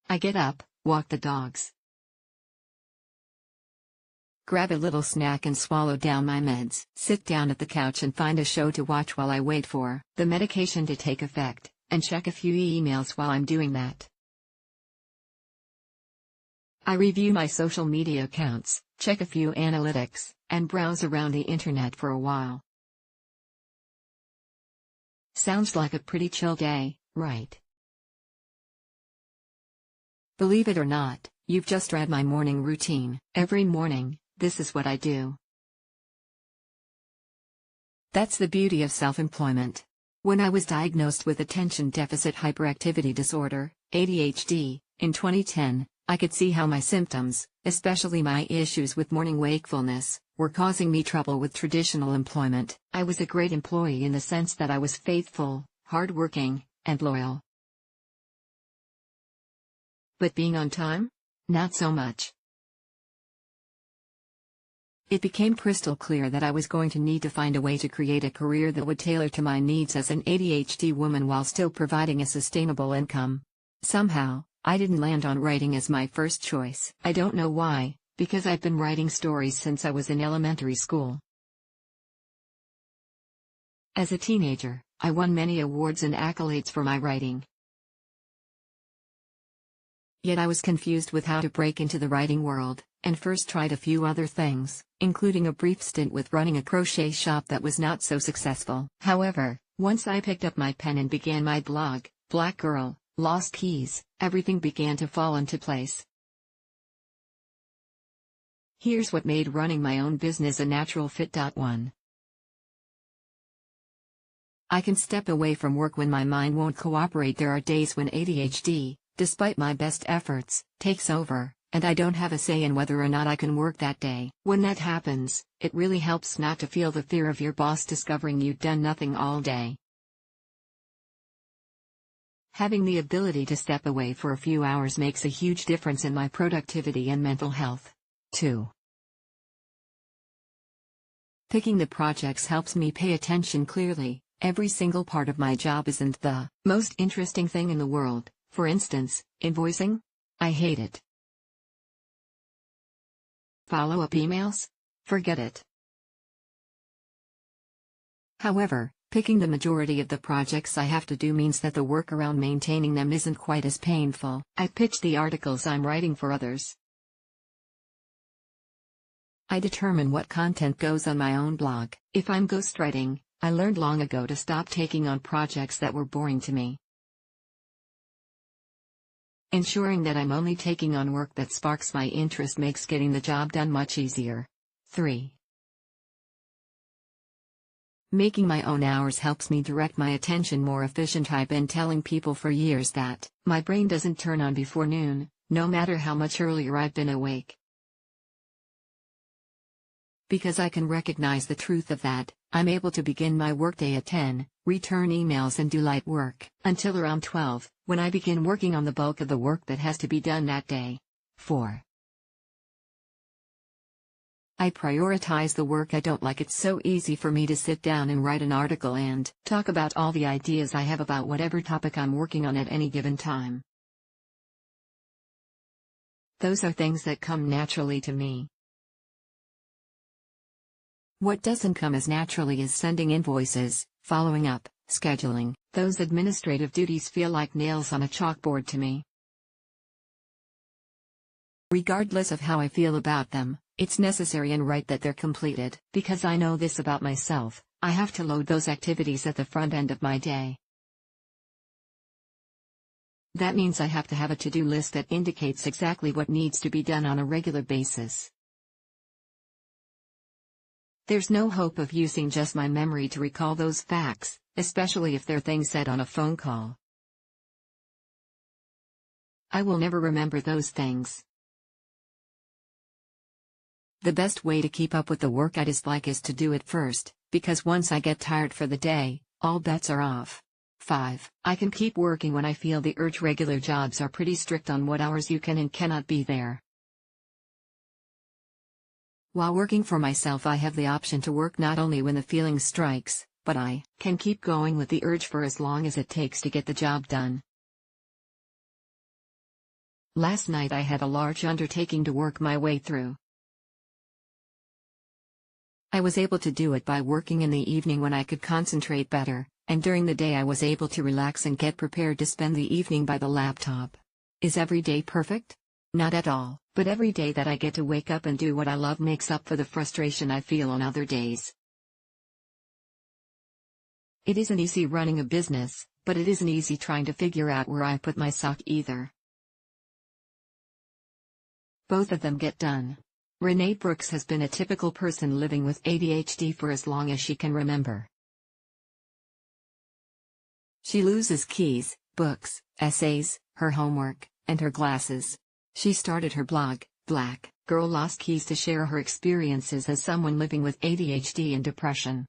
I get up, walk the dogs, grab a little snack and swallow down my meds, sit down at the couch and find a show to watch while I wait for the medication to take effect, and check a few emails while I'm doing that. I review my social media accounts, check a few analytics, and browse around the internet for a while. Sounds like a pretty chill day, right? Believe it or not, you've just read my morning routine. Every morning, this is what I do. That's the beauty of self-employment. When I was diagnosed with attention deficit hyperactivity disorder, ADHD, in 2010, I could see how my symptoms, especially my issues with morning wakefulness, were causing me trouble with traditional employment. I was a great employee in the sense that I was faithful, hardworking, and loyal. But being on time? Not so much. It became crystal clear that I was going to need to find a way to create a career that would tailor to my needs as an ADHD woman while still providing a sustainable income. Somehow, I didn't land on writing as my first choice. I don't know why, because I've been writing stories since I was in elementary school. As a teenager, I won many awards and accolades for my writing. Yet I was confused with how to break into the writing world, and first tried a few other things, including a brief stint with running a crochet shop that was not so successful. However, once I picked up my pen and began my blog, Black Girl, Lost Keys, everything began to fall into place. Here's what made running my own business a natural fit. 1. I can step away from work when my mind won't cooperate. There are days when ADHD, despite my best efforts, takes over, and I don't have a say in whether or not I can work that day. When that happens, it really helps not to feel the fear of your boss discovering you've done nothing all day. Having the ability to step away for a few hours makes a huge difference in my productivity and mental health. 2. Picking the projects helps me pay attention clearly. Every single part of my job isn't the most interesting thing in the world. For instance, invoicing? I hate it. Follow-up emails? Forget it. However, picking the majority of the projects I have to do means that the work around maintaining them isn't quite as painful. I pitch the articles I'm writing for others. I determine what content goes on my own blog. If I'm ghostwriting, I learned long ago to stop taking on projects that were boring to me. Ensuring that I'm only taking on work that sparks my interest makes getting the job done much easier. 3. Making my own hours helps me direct my attention more efficient. I've been telling people for years that my brain doesn't turn on before noon, no matter how much earlier I've been awake. Because I can recognize the truth of that, I'm able to begin my workday at 10, return emails and do light work until around 12, when I begin working on the bulk of the work that has to be done that day. 4. I prioritize the work I don't like. It's so easy for me to sit down and write an article and talk about all the ideas I have about whatever topic I'm working on at any given time. Those are things that come naturally to me. What doesn't come as naturally is sending invoices, following up, scheduling. Those administrative duties feel like nails on a chalkboard to me. Regardless of how I feel about them, it's necessary and right that they're completed. Because I know this about myself, I have to load those activities at the front end of my day. That means I have to have a to-do list that indicates exactly what needs to be done on a regular basis. There's no hope of using just my memory to recall those facts, especially if they're things said on a phone call. I will never remember those things. The best way to keep up with the work I dislike is to do it first, because once I get tired for the day, all bets are off. 5. I can keep working when I feel the urge. Regular jobs are pretty strict on what hours you can and cannot be there. While working for myself, I have the option to work not only when the feeling strikes, but I can keep going with the urge for as long as it takes to get the job done. Last night I had a large undertaking to work my way through. I was able to do it by working in the evening when I could concentrate better, and during the day I was able to relax and get prepared to spend the evening by the laptop. Is every day perfect? Not at all, but every day that I get to wake up and do what I love makes up for the frustration I feel on other days. It isn't easy running a business, but it isn't easy trying to figure out where I put my sock either. Both of them get done. Renee Brooks has been a typical person living with ADHD for as long as she can remember. She loses keys, books, essays, her homework, and her glasses. She started her blog, Black Girl Lost Keys, to share her experiences as someone living with ADHD and depression.